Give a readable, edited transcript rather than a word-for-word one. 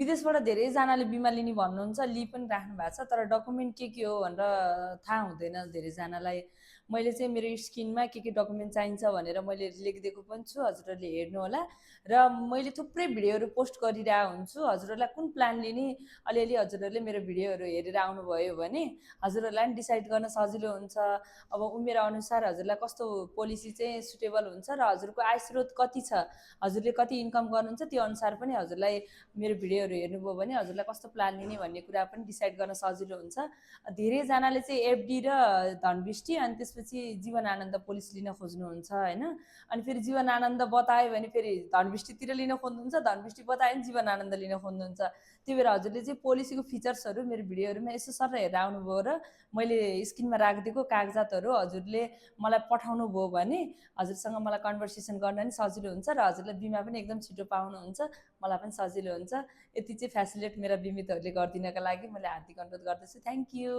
विदेशबाट धेरैजनाले बिमा लिने भन्नुहुन्छ, लिई पनि राख्नु भएको छ, तर डकुमेन्ट के हो भनेर थाहा हुँदैन धेरैजनालाई। मैले चाहिँ मेरो स्क्रिनमा के डकुमेन्ट चाहिन्छ भनेर मैले लेखिदिएको पनि छु, हजुरहरूले हेर्नुहोला। र मैले थुप्रै भिडियोहरू पोस्ट गरिरहेको हुन्छु, हजुरहरूलाई कुन प्लान लिने अलिअलि हजुरहरूले मेरो भिडियोहरू हेरेर आउनुभयो भने हजुरहरूलाई पनि डिसाइड गर्न सजिलो हुन्छ। अब उमेर अनुसार हजुरलाई कस्तो पोलिसी चाहिँ सुटेबल हुन्छ र हजुरको आय स्रोत कति छ, हजुरले कति इन्कम गर्नुहुन्छ, त्यो अनुसार पनि हजुरलाई मेरो भिडियोहरू हेर्नुभयो भने हजुरलाई कस्तो प्लान लिने भन्ने कुरा पनि डिसाइड गर्न सजिलो हुन्छ। धेरैजनाले चाहिँ एफडी र धनबृष्टि अनि त्यसपछि जीवन आनन्द पोलिस लिन खोज्नुहुन्छ होइन। अनि फेरि जीवन आनन्द बतायो भने फेरि धनबृष्टितिर लिन खोज्नुहुन्छ, धनबृष्टि बतायो भने जीवन आनन्द लिन खोज्नुहुन्छ। त्यही भएर हजुरले चाहिँ पोलिसीको फिचर्सहरू मेरो भिडियोहरूमा यसो सर हेरेर आउनुभयो र मैले स्क्रिनमा राखिदिएको कागजातहरू हजुरले मलाई पठाउनु भयो भने हजुरसँग मलाई कन्भर्सेसन गर्न पनि सजिलो हुन्छ र हजुरले बिमा पनि एकदम छिटो पाउनुहुन्छ, मलाई पनि सजिलो हुन्छ। यति चाहिँ फेसिलिट मेरा बिमितहरूले गरिदिनका लागि मैले हार्दिक अनुरोध गर्दछु। Thank you.